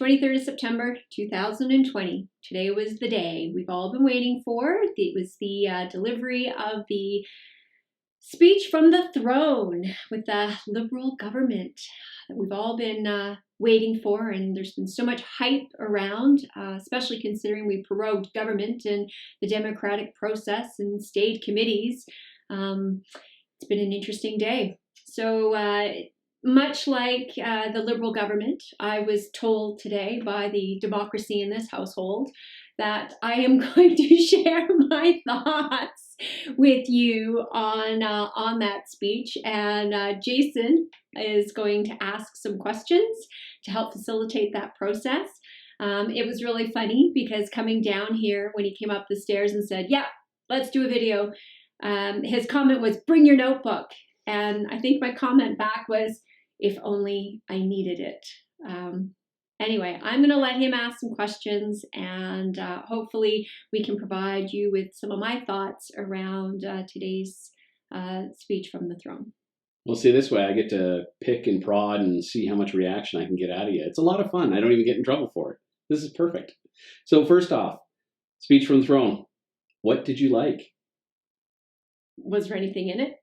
23rd of September, 2020. Today was the day we've all been waiting for. It was the delivery of the speech from the throne with the Liberal government that we've all been waiting for. And there's been so much hype around, especially considering we prorogued government and the democratic process and stayed committees. It's been an interesting day. So much like the Liberal government, I was told today by the democracy in this household that I am going to share my thoughts with you on that speech. And Jason is going to ask some questions to help facilitate that process. It was really funny because coming down here when he came up the stairs and said, yeah, let's do a video, his comment was, bring your notebook. And I think my comment back was, if only I needed it. Anyway, I'm going to let him ask some questions, and hopefully we can provide you with some of my thoughts around today's speech from the throne. Well, see, this way I get to pick and prod and see how much reaction I can get out of you. It's a lot of fun. I don't even get in trouble for it. This is perfect. So first off, speech from the throne. What did you like? Was there anything in it?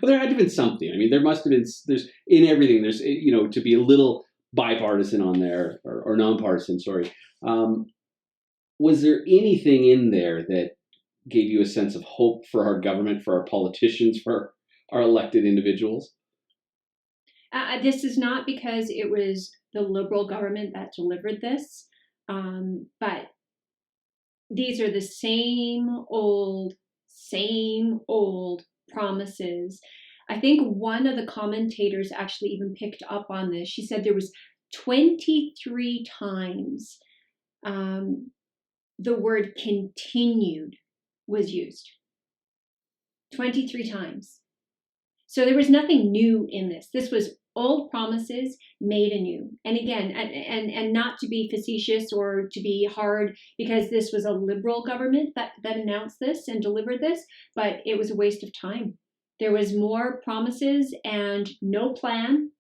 Well, there had to have been something. I mean, there must have been, there's in everything, there's, to be a little bipartisan on there, or nonpartisan, sorry. Was there anything in there that gave you a sense of hope for our government, for our politicians, for our elected individuals? This is not because it was the Liberal government that delivered this, but these are the same old promises. I think one of the commentators actually even picked up on this. She said there was 23 times the word continued was used. 23 times. So there was nothing new in this. This was old promises made anew. And again, and not to be facetious or to be hard, because this was a Liberal government that announced this and delivered this, but it was a waste of time. There was more promises and no plan,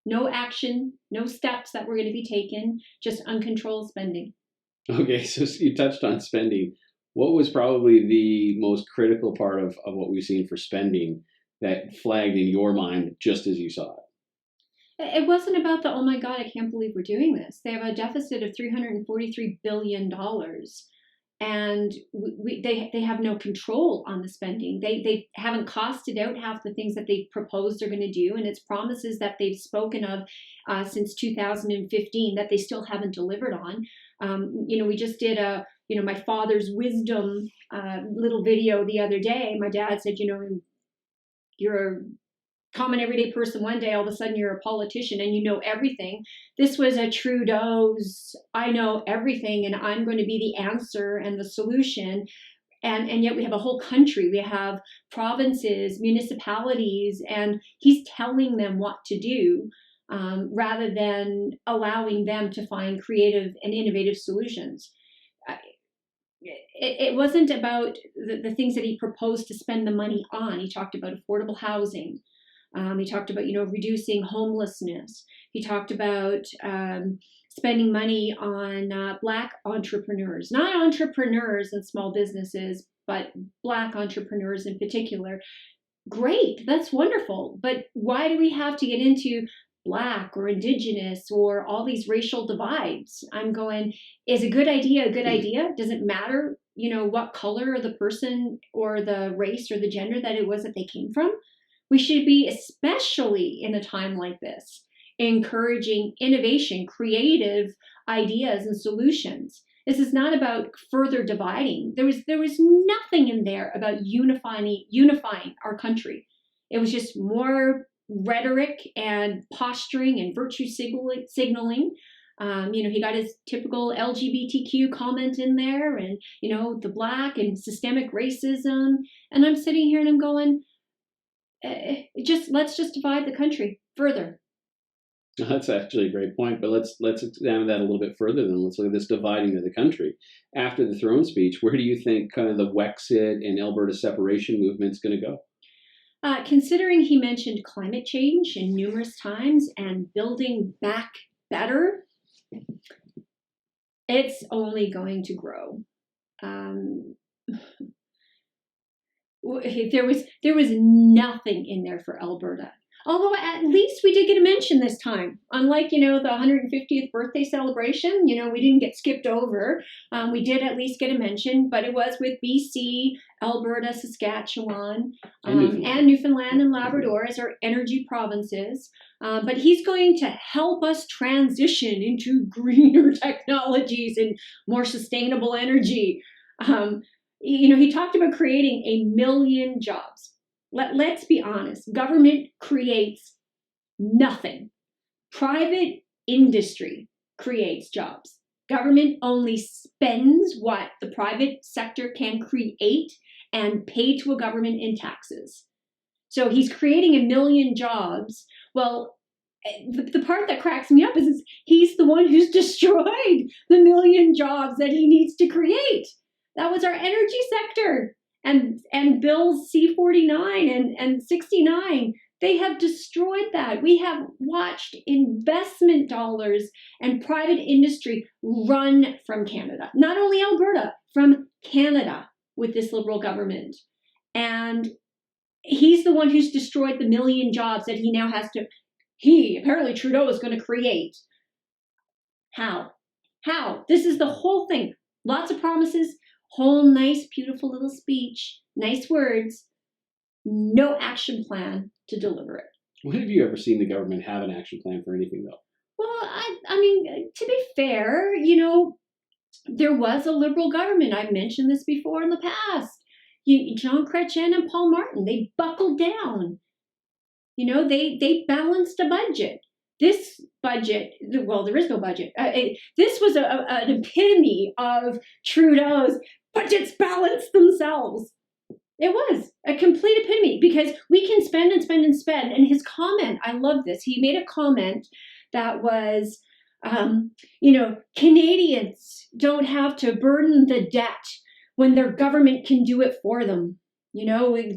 no action, no steps that were going to be taken, just uncontrolled spending. Okay, so you touched on spending. What was probably the most critical part of what we've seen for spending that flagged in your mind just as you saw it? It wasn't about the, oh my God, I can't believe we're doing this. They have a deficit of $343 billion. And they have no control on the spending. They haven't costed out half the things that they've proposed they're going to do. And it's promises that they've spoken of since 2015 that they still haven't delivered on. We just did my father's wisdom little video the other day. My dad said, you're a common everyday person one day, all of a sudden you're a politician and you know everything. This was a Trudeau's, I know everything and I'm going to be the answer and the solution. And yet we have a whole country. We have provinces, municipalities, and he's telling them what to do rather than allowing them to find creative and innovative solutions. It wasn't about the things that he proposed to spend the money on. He talked about affordable housing. He talked about, reducing homelessness. He talked about spending money on Black entrepreneurs, not entrepreneurs and small businesses, but Black entrepreneurs in particular. Great, that's wonderful. But why do we have to get into Black or Indigenous or all these racial divides? I'm going, is a good idea a good idea? Does it matter, what color of the person or the race or the gender that it was that they came from? We should be, especially in a time like this, encouraging innovation, creative ideas and solutions. This is not about further dividing. There was nothing in there about unifying our country. It was just more rhetoric and posturing and virtue signaling. He got his typical LGBTQ comment in there, and the Black and systemic racism. And I'm sitting here and I'm going, let's just divide the country further. That's actually a great point, but let's examine that a little bit further. Then let's look at this dividing of the country. After the throne speech, where do you think kind of the Wexit and Alberta separation movement's going to go? Considering he mentioned climate change in numerous times and building back better, it's only going to grow. There was nothing in there for Alberta. Although at least we did get a mention this time. Unlike, the 150th birthday celebration, we didn't get skipped over. We did at least get a mention, but it was with BC, Alberta, Saskatchewan, and Newfoundland and Labrador as our energy provinces. But he's going to help us transition into greener technologies and more sustainable energy. He talked about creating 1 million jobs. Let's be honest, government creates nothing. Private industry creates jobs. Government only spends what the private sector can create and pay to a government in taxes. So he's creating 1 million jobs. Well, the part that cracks me up is he's the one who's destroyed the 1 million jobs that he needs to create. That was our energy sector. And bills C-49 and 69, they have destroyed that. We have watched investment dollars and private industry run from Canada. Not only Alberta, from Canada with this Liberal government. And he's the one who's destroyed the 1 million jobs that he now has to, apparently Trudeau is going to create. How? This is the whole thing. Lots of promises. Whole nice, beautiful little speech, nice words, no action plan to deliver it. When have you ever seen the government have an action plan for anything, though? Well, I mean, to be fair, there was a Liberal government. I've mentioned this before in the past. Jean Chrétien and Paul Martin, they buckled down. They balanced a budget. This budget, well, there is no budget. This was an epitome of Trudeau's budgets balance themselves. It was a complete epitome because we can spend and spend and spend. And his comment, I love this. He made a comment that was, Canadians don't have to burden the debt when their government can do it for them.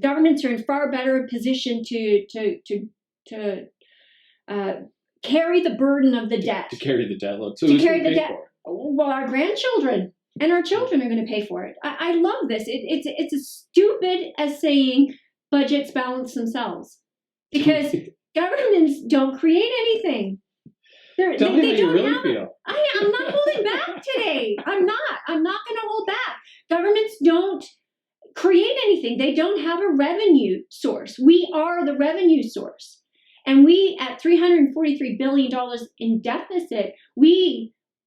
Governments are in far better position to carry the burden of the debt. To carry the debt load. So to carry the debt. Well, our grandchildren and our children are going to pay for it. I love this. It's as stupid as saying budgets balance themselves because governments don't create anything. Tell me how you really feel. I'm not holding back today. I'm not going to hold back. Governments don't create anything. They don't have a revenue source. We are the revenue source. And we, at $343 billion in deficit,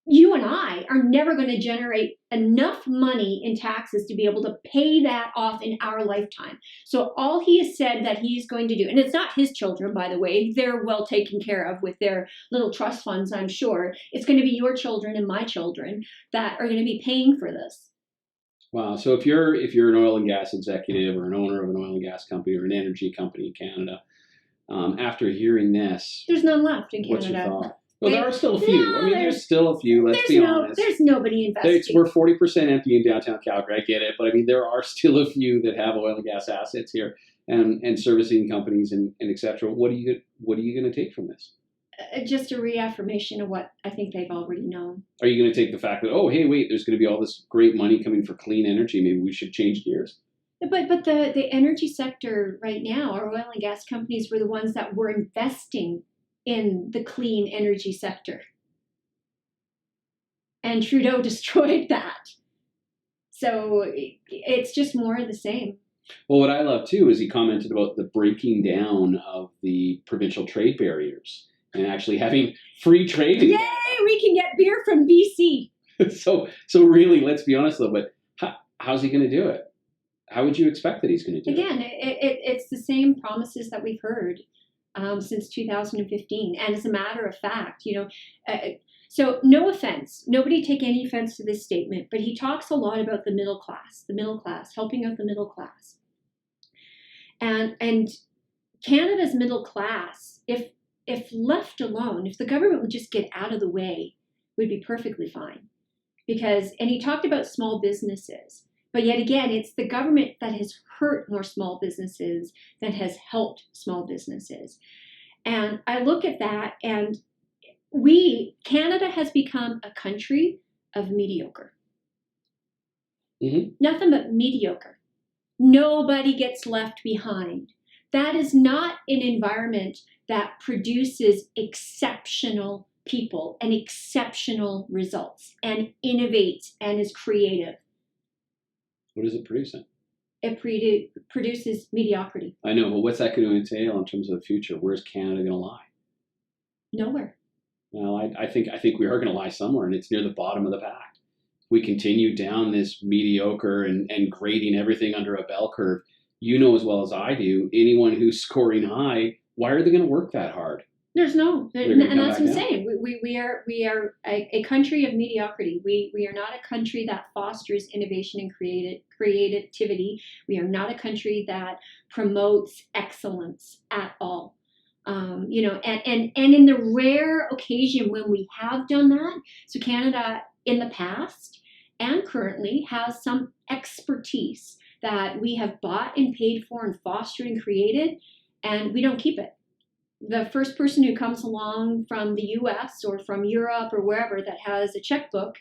you and I are never going to generate enough money in taxes to be able to pay that off in our lifetime. So all he has said that he's going to do, and it's not his children, by the way, they're well taken care of with their little trust funds, I'm sure. It's going to be your children and my children that are going to be paying for this. Wow. So if you're an oil and gas executive or an owner of an oil and gas company or an energy company in Canada, after hearing this, there's none left in Canada. What's your thought? Well, there are still a few. No, there's still a few. Let's be honest. There's nobody investing. We're 40% empty in downtown Calgary. I get it, but I mean, there are still a few that have oil and gas assets here, and servicing companies and et cetera. What are you going to take from this? Just a reaffirmation of what I think they've already known. Are you going to take the fact that, oh, hey, wait, there's going to be all this great money coming for clean energy? Maybe we should change gears. But the energy sector right now, our oil and gas companies were the ones that were investing in the clean energy sector. And Trudeau destroyed that. So it's just more of the same. Well, what I love, too, is he commented about the breaking down of the provincial trade barriers and actually having free trade. Yay, we can get beer from BC. So really, let's be honest, though, but how's he going to do it? How would you expect that he's going to do it? Again, it's the same promises that we've heard since 2015. And as a matter of fact, so no offense, nobody take any offense to this statement, but he talks a lot about the middle class, helping out the middle class. And Canada's middle class, if left alone, if the government would just get out of the way, would be perfectly fine. And he talked about small businesses. But yet again, it's the government that has hurt more small businesses than has helped small businesses. And I look at that, and Canada has become a country of mediocre. Mm-hmm. Nothing but mediocre. Nobody gets left behind. That is not an environment that produces exceptional people and exceptional results and innovates and is creative. What is it producing? It produces mediocrity. I know, but what's that going to entail in terms of the future? Where's Canada going to lie? Nowhere. Well, I think we are going to lie somewhere, and it's near the bottom of the pack. We continue down this mediocre and grading everything under a bell curve. You know as well as I do, anyone who's scoring high, why are they going to work that hard? There's no, and that's what I'm saying. We are a country of mediocrity. We are not a country that fosters innovation and creativity. We are not a country that promotes excellence at all. And in the rare occasion when we have done that, so Canada in the past and currently has some expertise that we have bought and paid for and fostered and created, and we don't keep it. The first person who comes along from the US or from Europe or wherever that has a checkbook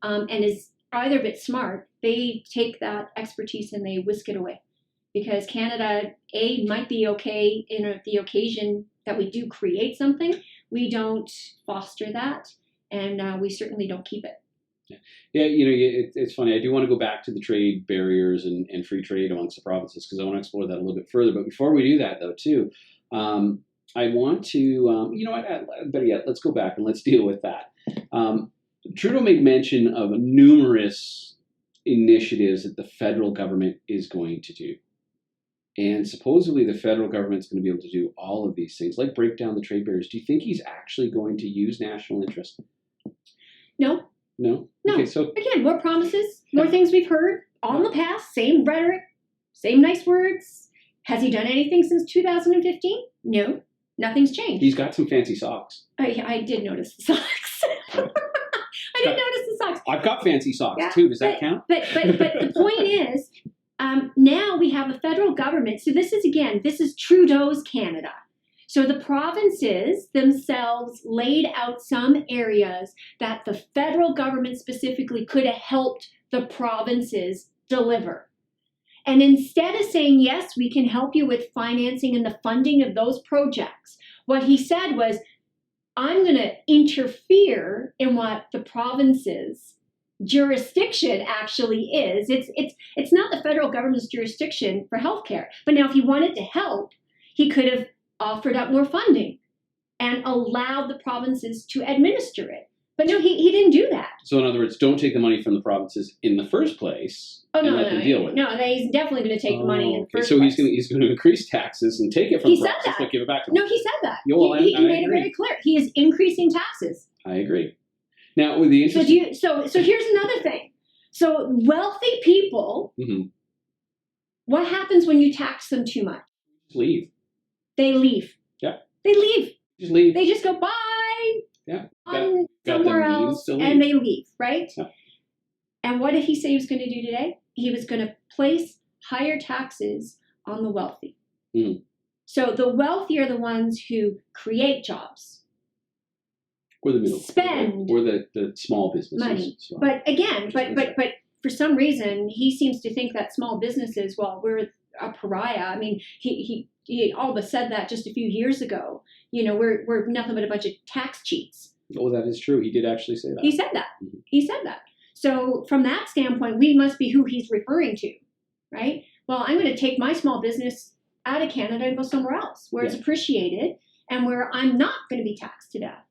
and is either a bit smart, they take that expertise and they whisk it away. Because Canada, might be okay in the occasion that we do create something. We don't foster that, and we certainly don't keep it. Yeah, it's funny. I do want to go back to the trade barriers and free trade amongst the provinces because I want to explore that a little bit further. But before we do that, though, too, I want to, better yet, let's go back and let's deal with that. Trudeau made mention of numerous initiatives that the federal government is going to do. And supposedly the federal government's going to be able to do all of these things, like break down the trade barriers. Do you think he's actually going to use national interest? No. No? No. Okay, so again, more promises, more things we've heard, all in the past, same rhetoric, same nice words. Has he done anything since 2015? No. Nothing's changed. He's got some fancy socks. I did notice the socks. I did notice the socks. I've got fancy socks too. Does that count? But the point is, now we have a federal government. So this is Trudeau's Canada. So the provinces themselves laid out some areas that the federal government specifically could have helped the provinces deliver. And instead of saying, yes, we can help you with financing and the funding of those projects, what he said was, I'm going to interfere in what the province's jurisdiction actually is. It's not the federal government's jurisdiction for healthcare. But now if he wanted to help, he could have offered up more funding and allowed the provinces to administer it. But no, he didn't do that. So in other words, don't take the money from the provinces in the first place and let them deal with it. No, he's definitely going to take the money in the first place. So he's going to increase taxes and take it from the provinces, but give it back to them. No, he said that. He made it very clear. He is increasing taxes. I agree. Now, with the interest... So here's another thing. So wealthy people, what happens when you tax them too much? Leave. They leave. Yeah. They leave. Just leave. They just go, bye. Yeah. Somewhere else, and they leave, right? Yeah. And what did he say he was going to do today? He was going to place higher taxes on the wealthy. Mm. So the wealthy are the ones who create jobs. Or the middle. Spend. Or the small businesses. Money. So. But again, but for some reason, he seems to think that small businesses, well, we're a pariah. I mean, he all but said that just a few years ago. We're nothing but a bunch of tax cheats. Oh, that is true. He did actually say that. He said that. Mm-hmm. He said that. So from that standpoint, we must be who he's referring to, right? Well, I'm going to take my small business out of Canada and go somewhere else where it's appreciated and where I'm not going to be taxed to death.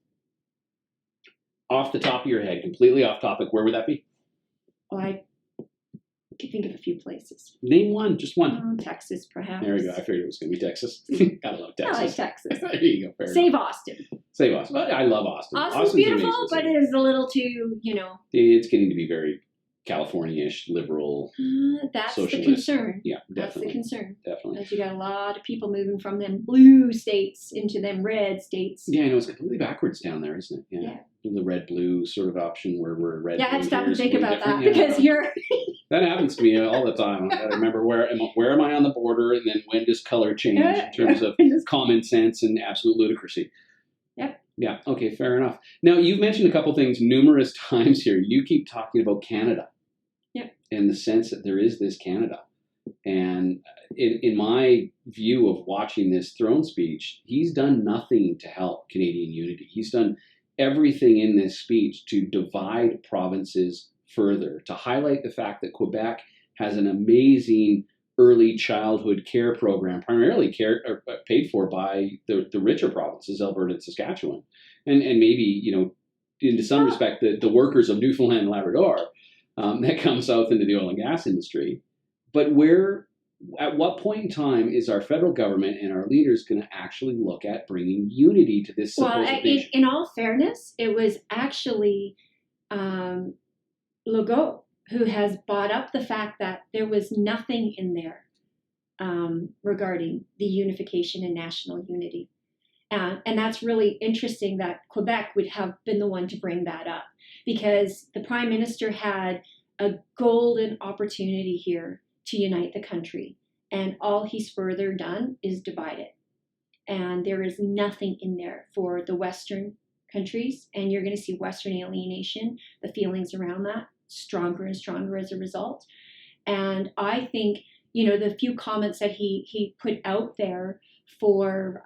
Off the top of your head, completely off topic, where would that be? Oh, I can think of a few places. Name one, just one. Texas, perhaps. There we go. I figured it was going to be Texas. Gotta love Texas. I like Texas. There you go. Save Austin. Save Austin. I love Austin. Austin's beautiful, but it is a little too, It's getting to be very California-ish, liberal, that's socialist. the concern. Yeah, definitely. That's the concern. Definitely. Because you got a lot of people moving from them blue states into them red states. Yeah, I know it's completely backwards down there, isn't it? Yeah. The red-blue sort of option where we're red. Yeah, I had to stop and think about that Yeah. because you're. That happens to me all the time. I remember where am I on the border, and then when does color change in terms of common sense and absolute ludicrousy? Yep. Yeah. Okay. Fair enough. Now you've mentioned a couple things numerous times here. You keep talking about Canada. Yep. And the sense that there is this Canada. And in my view of watching this throne speech, he's done nothing to help Canadian unity. He's done everything in this speech to divide provinces further, to highlight the fact that Quebec has an amazing early childhood care program, primarily paid for by the richer provinces, Alberta and Saskatchewan, and maybe, into some respect, the workers of Newfoundland and Labrador that come south into the oil and gas industry. But at what point in time is our federal government and our leaders going to actually look at bringing unity to this supposed nation? In all fairness, it was actually Legault who has brought up the fact that there was nothing in there regarding the unification and national unity. And that's really interesting that Quebec would have been the one to bring that up, because the Prime Minister had a golden opportunity here to unite the country, and all he's further done is divide it. And there is nothing in there for the Western countries, and you're going to see Western alienation, the feelings around that, stronger and stronger as a result. And I think, the few comments that he put out there for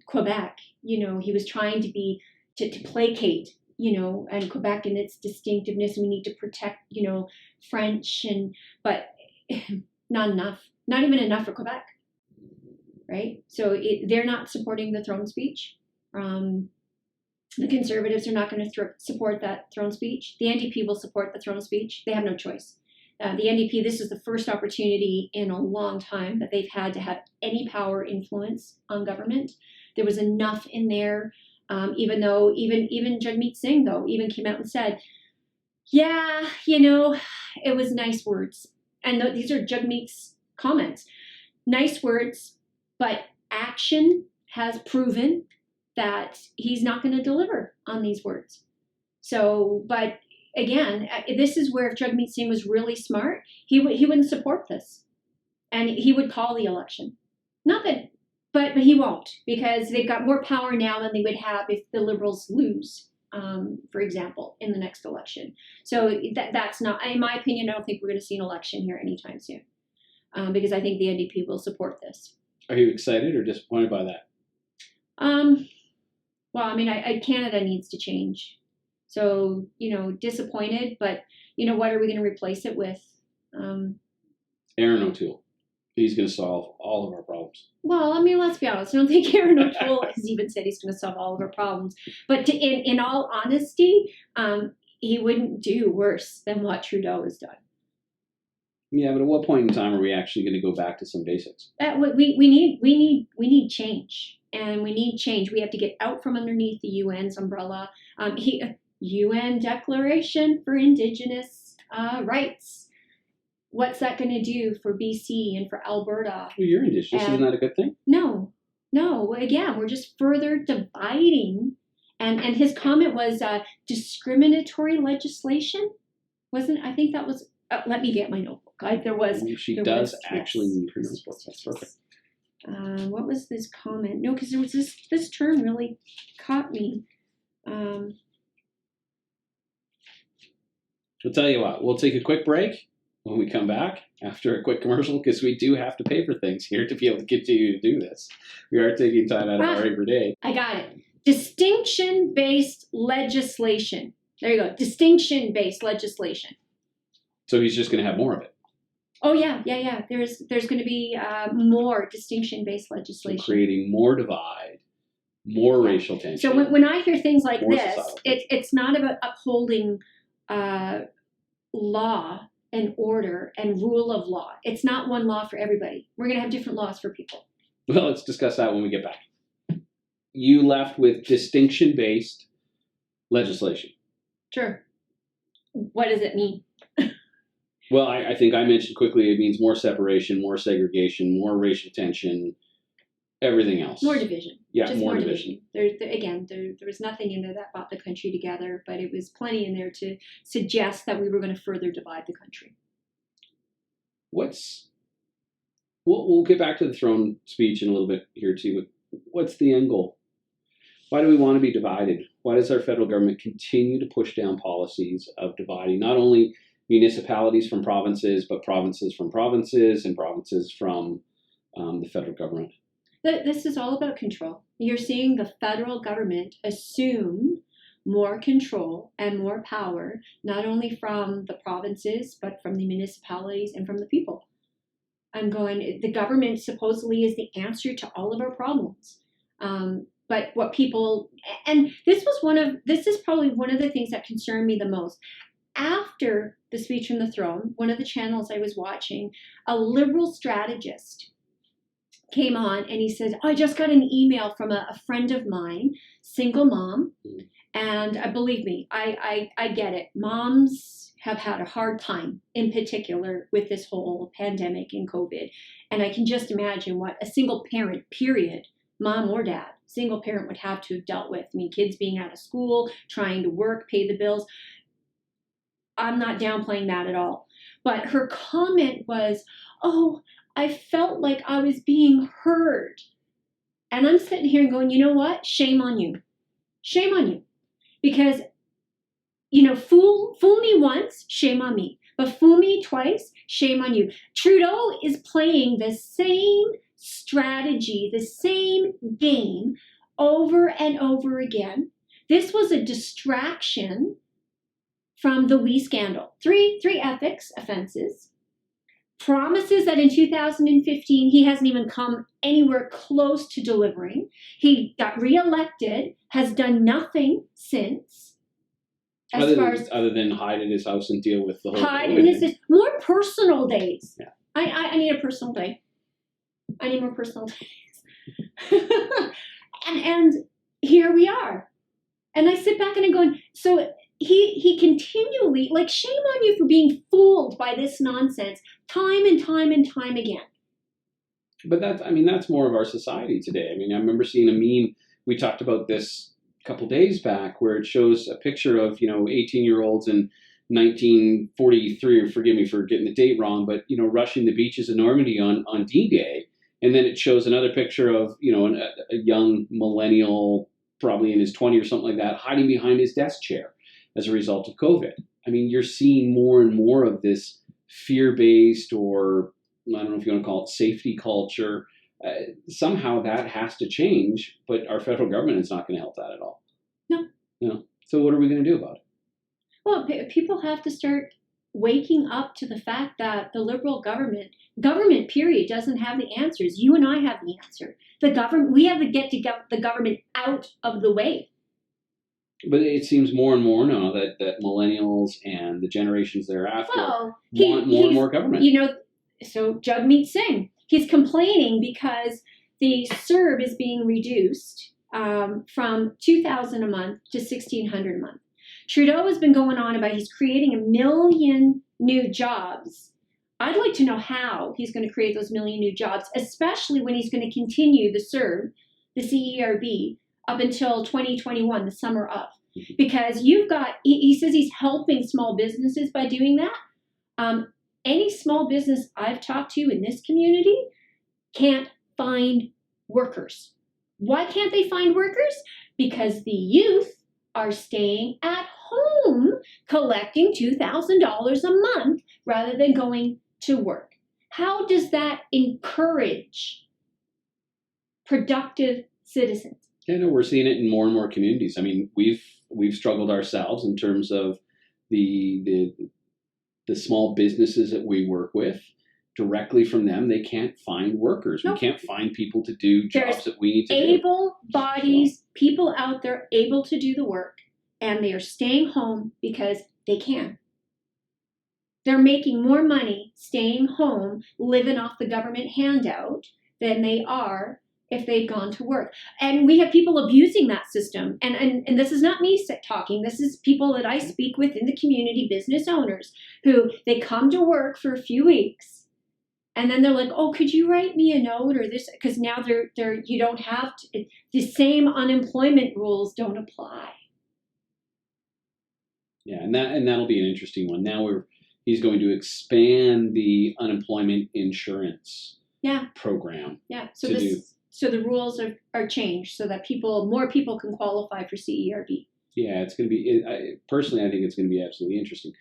Quebec, he was trying to placate, and Quebec and its distinctiveness, and we need to protect, French, but not enough, not even enough for Quebec, right? So they're not supporting the throne speech. The Conservatives are not going to support that throne speech. The NDP will support the throne speech. They have no choice. The NDP, this is the first opportunity in a long time that they've had to have any power influence on government. There was enough in there, even though even Jagmeet Singh, though, even came out and said, yeah, it was nice words. And these are Jagmeet's comments. Nice words, but action has proven that he's not going to deliver on these words. So, but again, this is where if Jagmeet Singh was really smart, he wouldn't support this, and he would call the election. Not that, but he won't, because they've got more power now than they would have if the Liberals lose, for example, in the next election. So that's not, in my opinion, I don't think we're going to see an election here anytime soon, because I think the NDP will support this. Are you excited or disappointed by that? Well, I mean, Canada needs to change. So, disappointed, but, what are we going to replace it with? Aaron O'Toole. He's going to solve all of our problems. Well, I mean, let's be honest. I don't think Aaron O'Toole has even said he's going to solve all of our problems. But in all honesty, he wouldn't do worse than what Trudeau has done. Yeah, but at what point in time are we actually going to go back to some basics? We need change, and we need change. We have to get out from underneath the UN's umbrella. UN Declaration for Indigenous Rights. What's that going to do for BC and for Alberta? Well, you're Indigenous. Isn't that a good thing? No. Again, we're just further dividing. And his comment was discriminatory legislation. I think that was. Let me get my notebook. She does actually need her notebook. That's perfect. What was this comment? No, because there was this term really caught me. I'll tell you what, we'll take a quick break when we come back after a quick commercial, because we do have to pay for things here to be able to continue to do this. We are taking time out of our every day. I got it. Distinction-based legislation. There you go. Distinction-based legislation. So he's just going to have more of it. Oh, yeah. There's going to be more distinction-based legislation. So creating more divide, more racial tension. So when I hear things like this, it's not about upholding law and order and rule of law. It's not one law for everybody. We're going to have different laws for people. Well, let's discuss that when we get back. You left with distinction-based legislation. Sure. What does it mean? Well, I think I mentioned quickly it means more separation, more segregation, more racial tension, everything else. More division. Yeah, Just more more division. There was nothing in there that brought the country together, but it was plenty in there to suggest that we were going to further divide the country. We'll get back to the throne speech in a little bit here too. But what's the end goal? Why do we want to be divided? Why does our federal government continue to push down policies of dividing not only municipalities from provinces, but provinces from provinces and provinces from the federal government? This is all about control. You're seeing the federal government assume more control and more power, not only from the provinces, but from the municipalities and from the people. I'm going, the government supposedly is the answer to all of our problems. But what people, and this is probably one of the things that concerned me the most. After the speech from the throne, one of the channels I was watching, a liberal strategist came on and he said, I just got an email from a friend of mine, single mom. And believe me, I get it. Moms have had a hard time, in particular, with this whole pandemic and COVID. And I can just imagine what a single parent, period, mom or dad, single parent would have to have dealt with. I mean, kids being out of school, trying to work, pay the bills. I'm not downplaying that at all. But her comment was, oh, I felt like I was being heard. And I'm sitting here and going, you know what? Shame on you. Shame on you. Because, fool me once, shame on me. But fool me twice, shame on you. Trudeau is playing the same strategy, the same game over and over again. This was a distraction from the WE scandal. Three ethics offenses. Promises that in 2015 he hasn't even come anywhere close to delivering. He got reelected, has done nothing since. Other than hide in his house and deal with the whole hide in his more personal days. Yeah. I need a personal day. I need more personal days. and here we are. And I sit back and I'm going, so he continually, like, shame on you for being fooled by this nonsense time and time and time again. But that's more of our society today. I mean, I remember seeing a meme. We talked about this a couple days back where it shows a picture of, 18-year-olds in 1943, or forgive me for getting the date wrong, but, rushing the beaches of Normandy on D-Day. And then it shows another picture of, a young millennial, probably in his 20s or something like that, hiding behind his desk chair as a result of COVID. I mean, you're seeing more and more of this fear-based, or I don't know if you want to call it safety culture. Somehow that has to change, but our federal government is not going to help that at all. No. So what are we going to do about it? Well, people have to start waking up to the fact that the Liberal government period, doesn't have the answers. You and I have the answer. We have to get the government out of the way. But it seems more and more now that millennials and the generations thereafter want more and more government. So Jagmeet Singh, he's complaining because the CERB is being reduced from $2,000 a month to $1,600 a month. Trudeau has been going on about he's creating 1 million new jobs. I'd like to know how he's going to create those 1 million new jobs, especially when he's going to continue the CERB, the CERB, up until 2021, the summer of. Because he says he's helping small businesses by doing that. Any small business I've talked to in this community can't find workers. Why can't they find workers? Because the youth are staying at home collecting $2,000 a month rather than going to work. How does that encourage productive citizens? We're seeing it in more and more communities. I mean, we've struggled ourselves in terms of the small businesses that we work with. Directly from them, they can't find workers. Nope. We can't find people to do jobs that we need to do. Able bodies, people out there able to do the work, and they are staying home because they can. They're making more money staying home, living off the government handout, than they are if they'd gone to work. And we have people abusing that system. And this is not me talking. This is people that I speak with in the community, business owners, who they come to work for a few weeks. And then they're like, oh, could you write me a note or this? Because now you don't have to, the same unemployment rules don't apply. Yeah, and that'll be an interesting one. Now he's going to expand the unemployment insurance program. Yeah. So the rules are changed so that more people can qualify for CERB. Yeah, it's going to be, personally, I think it's going to be absolutely interesting.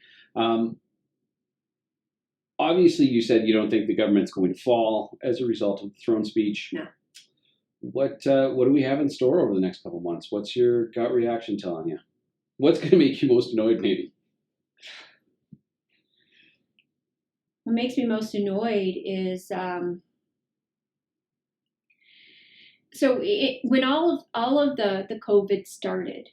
Obviously, you said you don't think the government's going to fall as a result of the throne speech. No. What do we have in store over the next couple of months? What's your gut reaction telling you? What's going to make you most annoyed, maybe? What makes me most annoyed is when all of the COVID started,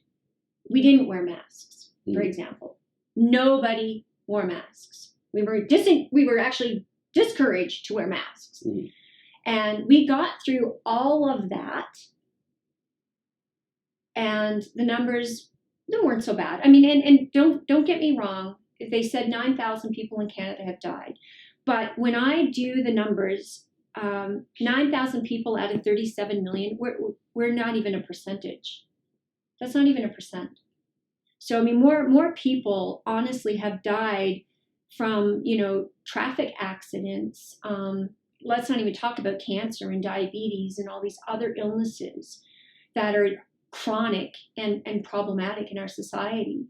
we didn't wear masks, for example. Nobody wore masks. We were actually discouraged to wear masks. And we got through all of that, and the numbers weren't so bad. I mean, and don't get me wrong. They said 9,000 people in Canada have died, but when I do the numbers, 9,000 people out of 37 million, we're not even a percentage. That's not even a percent. So I mean, more people honestly have died from traffic accidents. Let's not even talk about cancer and diabetes and all these other illnesses that are chronic and problematic in our society.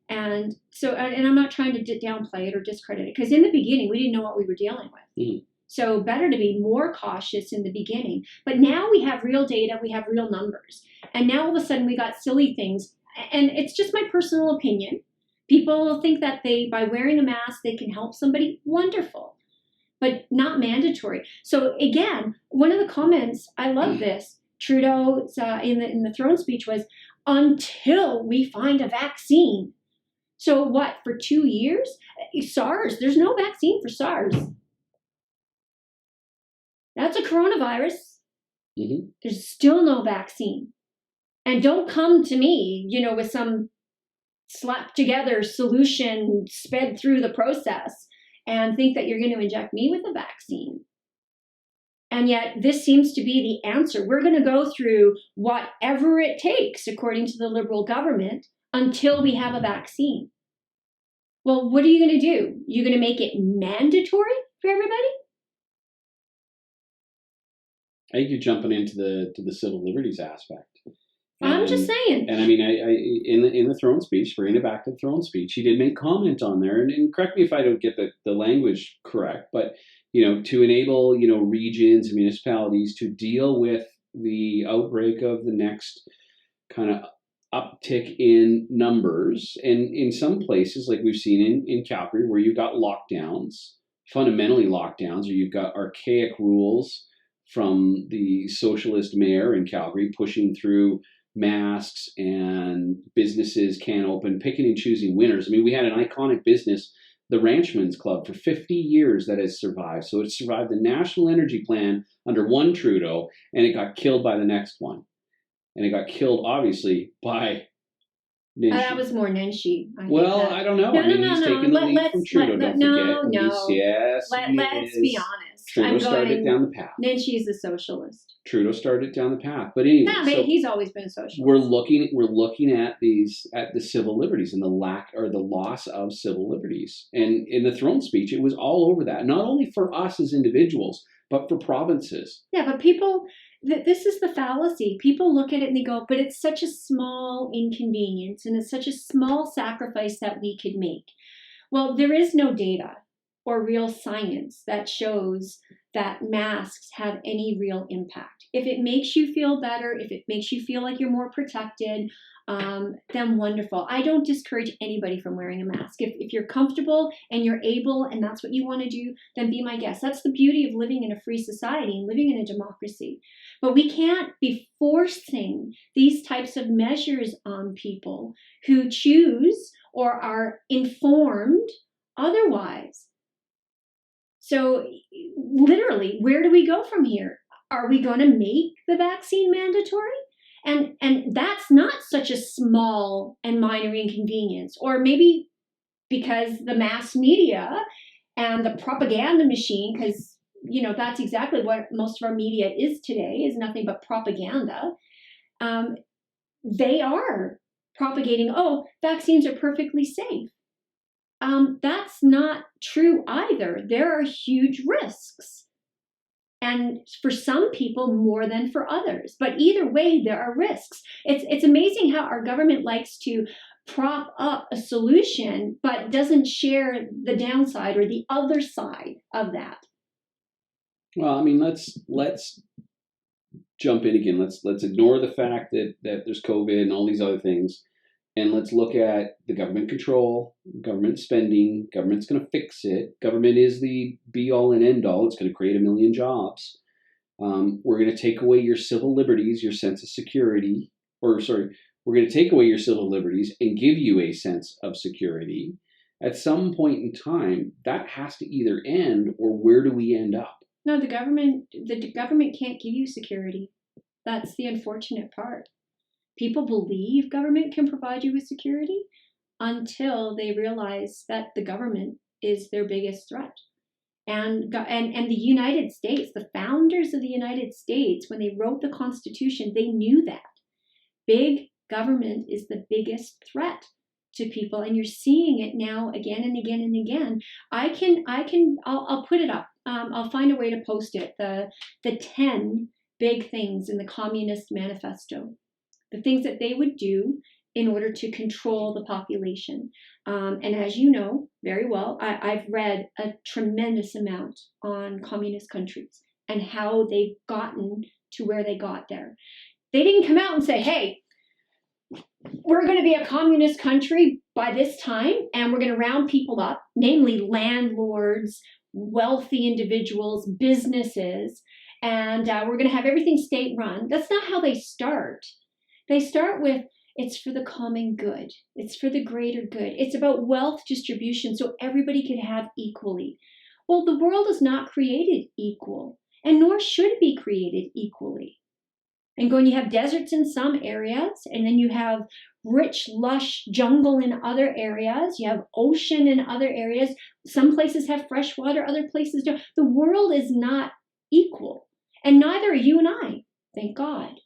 And so, and I'm not trying to downplay it or discredit it, because in the beginning, we didn't know what we were dealing with. So better to be more cautious in the beginning. But now we have real data, we have real numbers. And now all of a sudden we got silly things. And it's just my personal opinion. People think that by wearing a mask, they can help somebody. Wonderful, but not mandatory. So again, one of the comments, I love this, Trudeau in the throne speech was, until we find a vaccine. So what, for 2 years? SARS, there's no vaccine for SARS. That's a coronavirus. There's still no vaccine. And don't come to me, with some slapped together solution sped through the process and think that you're going to inject me with a vaccine. And yet this seems to be the answer. We're going to go through whatever it takes, according to the Liberal government, until we have a vaccine. Well, what are you going to do? You're going to make it mandatory for everybody? I think you're jumping into the civil liberties aspect. I'm just saying. And I mean, in the throne speech, bringing it back to the throne speech, he did make comment on there, and correct me if I don't get the language correct, but to enable regions and municipalities to deal with the outbreak of the next kind of uptick in numbers, and in some places, like we've seen in Calgary, where you've got lockdowns, fundamentally lockdowns, or you've got archaic rules from the socialist mayor in Calgary pushing through masks, and businesses can't open, picking and choosing winners. I mean, we had an iconic business, the Ranchman's Club, for 50 years that has survived. So it survived the National Energy Plan under one Trudeau, and it got killed by the next one. And it got killed, obviously, by Nenshi. That was more Nenshi. I don't know. He's taken the lead from Trudeau. Let's be honest. Trudeau started down the path. Nenshi is a socialist. Trudeau started down the path, but anyway, he's always been a socialist. We're looking at the civil liberties and the lack or the loss of civil liberties. And in the throne speech, it was all over that, not only for us as individuals, but for provinces. Yeah, but people. This is the fallacy. People look at it and they go, but it's such a small inconvenience and it's such a small sacrifice that we could make. Well, there is no data or real science that shows that masks have any real impact. If it makes you feel better, if it makes you feel like you're more protected, then wonderful. I don't discourage anybody from wearing a mask. If you're comfortable and you're able and that's what you want to do, then be my guest. That's the beauty of living in a free society and living in a democracy. But we can't be forcing these types of measures on people who choose or are informed otherwise. So literally, where do we go from here? are we going to make the vaccine mandatory? And that's not such a small and minor inconvenience. Or maybe because the mass media and the propaganda machine, because that's exactly what most of our media is today, is nothing but propaganda. They are propagating, oh, vaccines are perfectly safe. That's not true either. There are huge risks. And for some people more than for others. But either way, there are risks. It's amazing how our government likes to prop up a solution, but doesn't share the downside or the other side of that. Well, I mean, let's jump in again. Let's ignore the fact that there's COVID and all these other things, and let's look at the government control, government spending. Government's going to fix it. Government is the be all and end all. It's going to create 1 million jobs. We're going to take away your civil liberties, your sense of security, we're going to take away your civil liberties and give you a sense of security. At some point in time, that has to either end, or where do we end up? No, the government can't give you security. That's the unfortunate part. People believe government can provide you with security until they realize that the government is their biggest threat. And the United States, the founders of the United States, when they wrote the Constitution, they knew that. Big government is the biggest threat to people, and you're seeing it now again and again and again. I'll put it up. I'll find a way to post it. The 10 big things in the Communist Manifesto, the things that they would do in order to control the population. And as you know very well, I've read a tremendous amount on communist countries and how they've gotten to where they got there. They didn't come out and say, hey, we're going to be a communist country by this time, and we're going to round people up, namely landlords, wealthy individuals, businesses, and we're going to have everything state-run. That's not how they start. They start with, it's for the common good. It's for the greater good. It's about wealth distribution so everybody can have equally. Well, the world is not created equal, and nor should it be created equally. And when you have deserts in some areas, and then you have rich, lush jungle in other areas, you have ocean in other areas, some places have fresh water, other places don't. The world is not equal, and neither are you and I, thank God.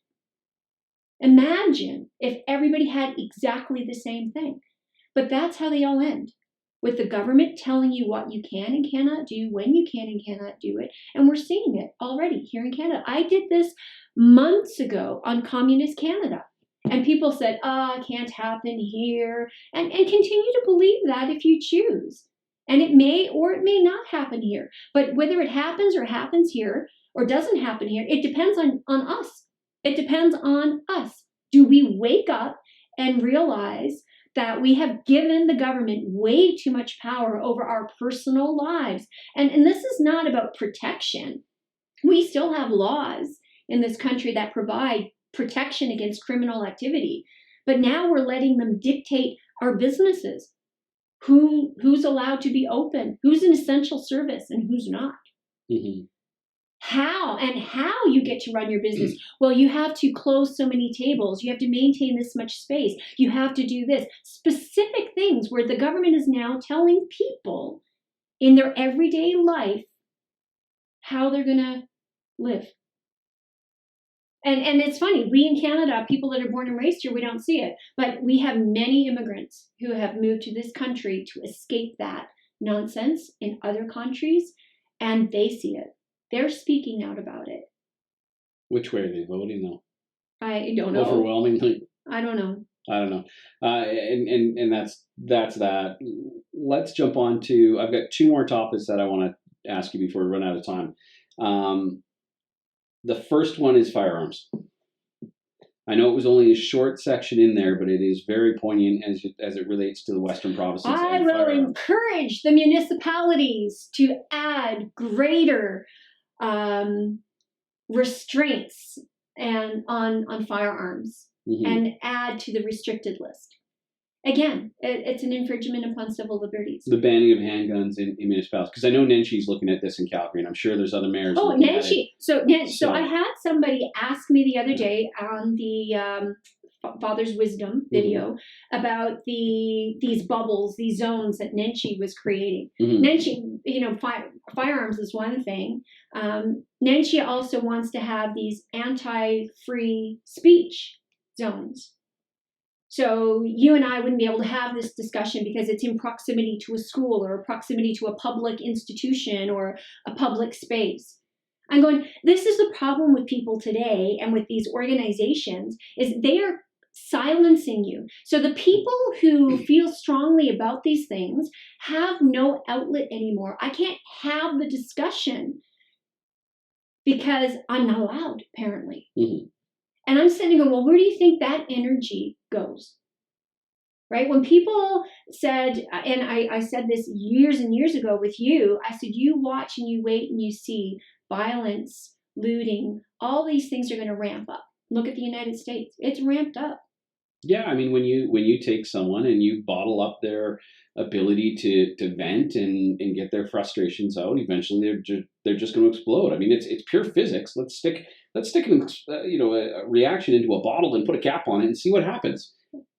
Imagine if everybody had exactly the same thing. But that's how they all end, with the government telling you what you can and cannot do, when you can and cannot do it. And we're seeing it already here in Canada. I did this months ago on Communist Canada. And people said, it can't happen here. And continue to believe that if you choose. And it may or it may not happen here. But whether it happens or happens here or doesn't happen here, it depends on us. It depends on us. Do we wake up and realize that we have given the government way too much power over our personal lives? And this is not about protection. We still have laws in this country that provide protection against criminal activity. But now we're letting them dictate our businesses. Who's allowed to be open? Who's an essential service and who's not? Mm-hmm. How you get to run your business? Well, you have to close so many tables. You have to maintain this much space. You have to do this. Specific things where the government is now telling people in their everyday life how they're going to live. And it's funny, we in Canada, people that are born and raised here, we don't see it. But we have many immigrants who have moved to this country to escape that nonsense in other countries, and they see it. They're speaking out about it. Which way are they voting, though? I don't know. Overwhelmingly? I don't know. And that's that. Let's jump on to, I've got 2 more topics that I want to ask you before we run out of time. The first one is firearms. I know it was only a short section in there, but it is very poignant as it relates to the Western provinces. I will encourage the municipalities to add greater restraints and on firearms, mm-hmm. and add to the restricted list. Again, it's an infringement upon civil liberties. The banning of handguns in municipalities, because I know Nenchi's looking at this in Calgary, and I'm sure there's other mayors. Oh, looking at Nenchi. it. So I had somebody ask me the other day on the Father's Wisdom video about these bubbles, these zones that Nenchi was creating. Nenchi, firearms is one thing. Nenchi also wants to have these anti-free speech zones. So you and I wouldn't be able to have this discussion because it's in proximity to a school or proximity to a public institution or a public space. I'm going, this is the problem with people today and with these organizations is they are silencing you. So the people who feel strongly about these things have no outlet anymore. I can't have the discussion because I'm not allowed, apparently. And I'm sitting going, well, where do you think that energy goes? Right? When people said, and I said this years and years ago with you, I said, you watch and you wait and you see violence, looting, all these things are going to ramp up. Look at the United States. It's ramped up. Yeah, I mean, when you take someone and you bottle up their ability to vent and get their frustrations out, eventually they're just going to explode. I mean, it's pure physics. Let's stick a reaction into a bottle and put a cap on it and see what happens.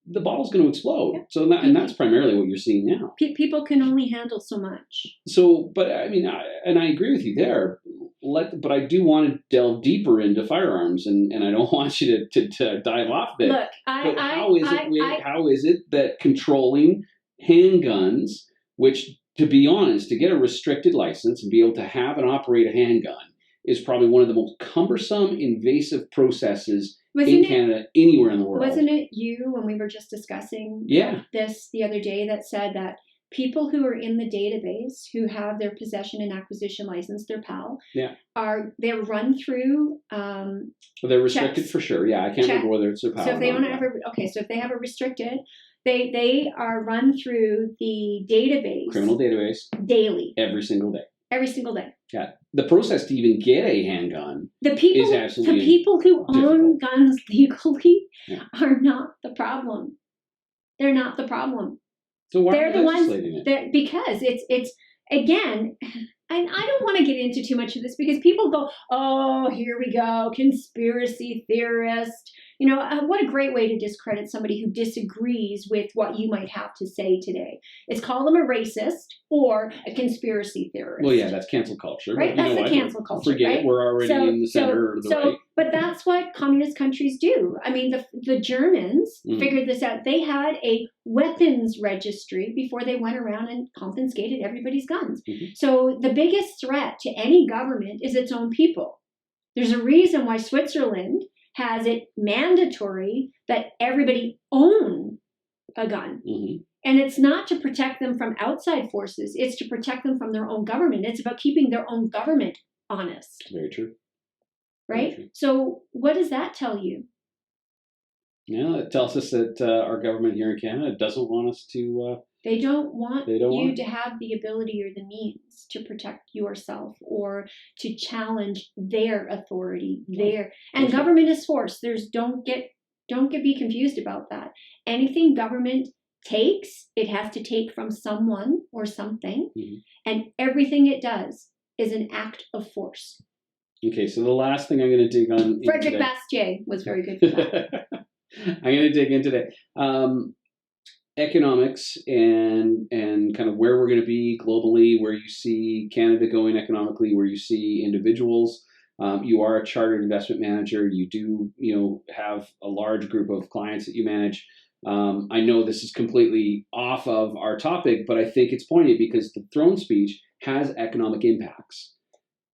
The bottle's going to explode. Yeah. So and that's primarily what you're seeing now. People can only handle so much. So, but I mean, I agree with you there. But I do want to delve deeper into firearms, and I don't want you to dive off there. Look, how is it that controlling handguns, which, to be honest, to get a restricted license and be able to have and operate a handgun is probably one of the most cumbersome, invasive processes in Canada, anywhere in the world. Wasn't it you when we were just discussing this the other day that said that people who are in the database who have their possession and acquisition license, their PAL, they're run through. They're restricted checks. For sure. Yeah, I can't remember whether it's their PAL. So if they if they have a restricted, they are run through the database, criminal database, daily, every single day. Every single day. Yeah, the process to even get a handgun is absolutely the people who own guns legally are not the problem. They're not the problem. So why they're are the ones it? Because it's again. I don't want to get into too much of this because people go, oh, here we go, conspiracy theorist. What a great way to discredit somebody who disagrees with what you might have to say today. It's call them a racist or a conspiracy theorist. Well, yeah, that's cancel culture. Right? That's the cancel culture. Forget it. We're already in the center of the right. But that's what communist countries do. I mean, the Germans figured this out. They had a weapons registry before they went around and confiscated everybody's guns. So the biggest threat to any government is its own people. There's a reason why Switzerland has it mandatory that everybody own a gun. And it's not to protect them from outside forces. It's to protect them from their own government. It's about keeping their own government honest. Very true. Right? Very true. So what does that tell you? Yeah, it tells us that our government here in Canada doesn't want us to... They don't want you to have the ability or the means to protect yourself or to challenge their authority. And government is force. Don't be confused about that. Anything government takes, it has to take from someone or something, and everything it does is an act of force. Okay, so the last thing I'm going to dig on... Frederick Bastiat was very good for that. I'm going to dig into today. Economics and kind of where we're going to be globally, where you see Canada going economically, where you see individuals. You are a chartered investment manager. You do, have a large group of clients that you manage. I know this is completely off of our topic, but I think it's poignant because the throne speech has economic impacts.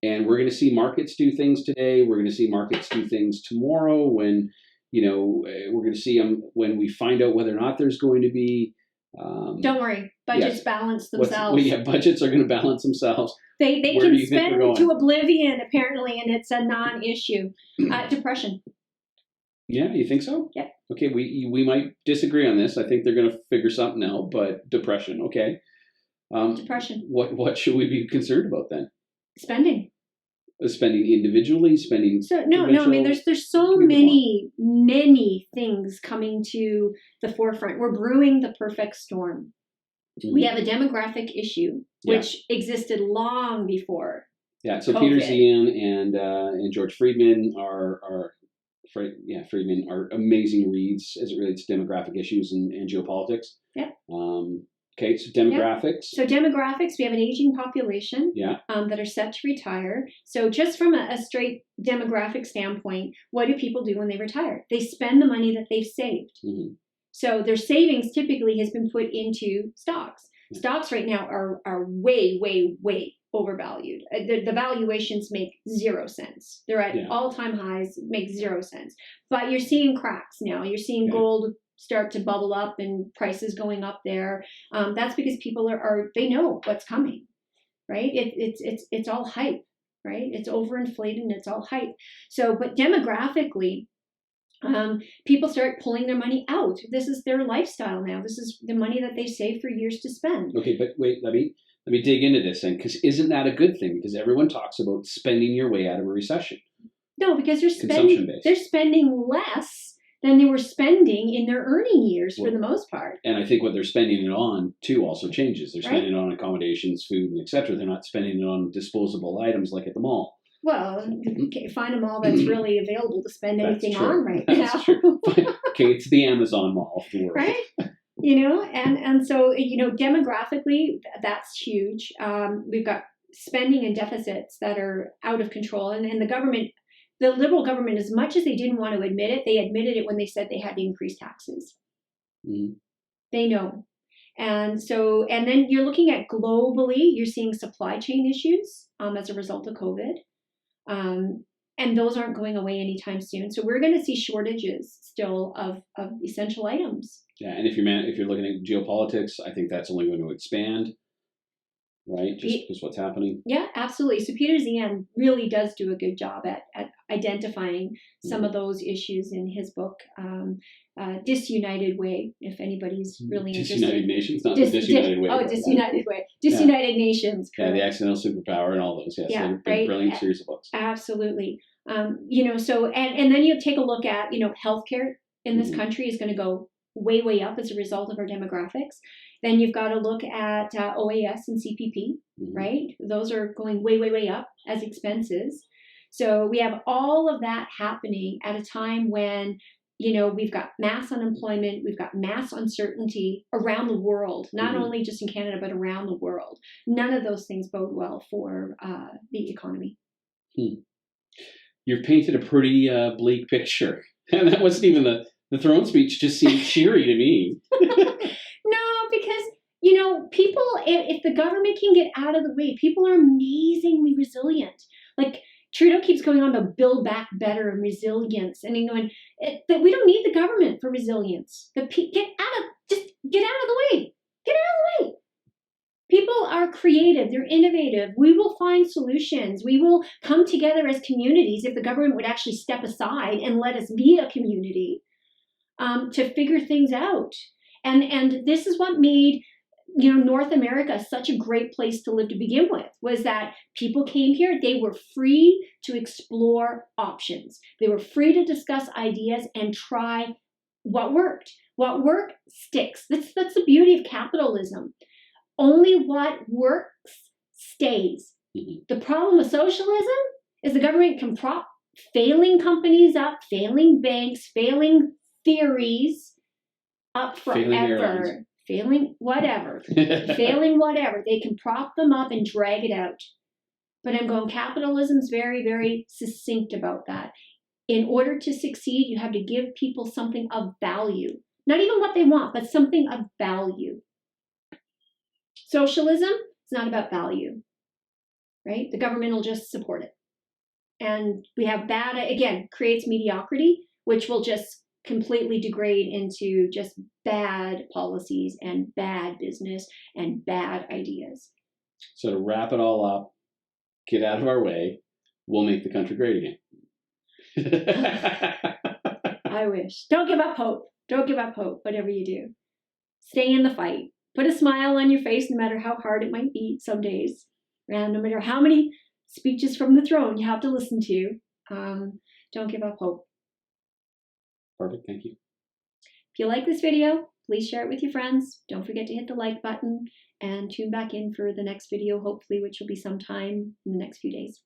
And we're going to see markets do things today. We're going to see markets do things tomorrow when... we're going to see them when we find out whether or not there's going to be... Don't worry. Budgets balance themselves. Budgets are going to balance themselves. They can spend to oblivion, apparently, and it's a non-issue. Depression. Yeah, you think so? Yeah. Okay, we might disagree on this. I think they're going to figure something out, but depression, okay. Depression. What should we be concerned about then? Spending. spending individually, spending so no, I mean there's so many things coming to the forefront. We're brewing the perfect storm. Mm-hmm. We have a demographic issue which existed long before. Yeah, so COVID. Peter Zian and George Friedman are amazing reads as it relates to demographic issues and geopolitics. Yeah. Okay, so demographics. Yeah. So demographics, we have an aging population that are set to retire. So just from a straight demographic standpoint, what do people do when they retire? They spend the money that they've saved. Mm-hmm. So their savings typically has been put into stocks. Yeah. Stocks right now are way, way, way overvalued. The valuations make 0 sense. They're at all-time highs, make 0 sense. But you're seeing cracks now. You're seeing gold start to bubble up and prices going up there. That's because people they know what's coming, right? It's all hype, right? It's overinflated and it's all hype. So, but demographically, people start pulling their money out. This is their lifestyle now. This is the money that they save for years to spend. Okay, but wait, let me dig into this then, because isn't that a good thing? Because everyone talks about spending your way out of a recession. No, because they're spending less than they were spending in their earning years for the most part. And I think what they're spending it on too also changes. They're spending it on accommodations, food, and etc. They're not spending it on disposable items like at the mall. Well, find a mall that's really available to spend anything on right now. That's true. Okay, it's the Amazon mall of the world. Right? And so, demographically, that's huge. We've got spending and deficits that are out of control. And the government, the Liberal government, as much as they didn't want to admit it, they admitted it when they said they had to increase taxes. Mm. They know. And then you're looking at globally, you're seeing supply chain issues as a result of COVID. And those aren't going away anytime soon. So we're going to see shortages still of essential items. Yeah, and if you're looking at geopolitics, I think that's only going to expand, right? Just because what's happening. Yeah, absolutely. So Peter Zian really does do a good job at identifying some of those issues in his book, Disunited Way, if anybody's really interested. Disunited Nations, not the Disunited Way. Oh, Disunited Way. Disunited Nations. Correct. Yeah, the Accidental Superpower and all those. Yes, they're brilliant series of books. Absolutely. So, and then you take a look at, healthcare in this country is going to go way, way up as a result of our demographics. Then you've got to look at OAS and CPP, right? Those are going way, way, way up as expenses. So we have all of that happening at a time when, we've got mass unemployment, we've got mass uncertainty around the world, not only just in Canada, but around the world. None of those things bode well for the economy. You've painted a pretty bleak picture. And that wasn't even the throne speech, just seemed cheery to me. No, because, people, if the government can get out of the way, people are amazingly resilient. Like, Trudeau keeps going on to build back better and resilience. And that we don't need the government for resilience. Get out of the way. Get out of the way. People are creative. They're innovative. We will find solutions. We will come together as communities if the government would actually step aside and let us be a community to figure things out. And this is what made North America such a great place to live to begin with, was that people came here. They were free to explore options. They were free to discuss ideas and try what worked. What worked sticks. That's the beauty of capitalism. Only what works stays. The problem with socialism is the government can prop failing companies up, failing banks, failing theories up forever. Failing whatever. Failing whatever. They can prop them up and drag it out. But I'm going, capitalism's very, very succinct about that. In order to succeed, you have to give people something of value. Not even what they want, but something of value. Socialism is not about value, right? The government will just support it. And we have creates mediocrity, which will just completely degrade into just bad policies and bad business and bad ideas. So to wrap it all up, get out of our way, we'll make the country great again. I wish. Don't give up hope. Don't give up hope, whatever you do. Stay in the fight. Put a smile on your face no matter how hard it might be some days. And no matter how many speeches from the throne you have to listen to. Don't give up hope. Perfect. Thank you. If you like this video, please share it with your friends. Don't forget to hit the like button and tune back in for the next video, hopefully, which will be sometime in the next few days.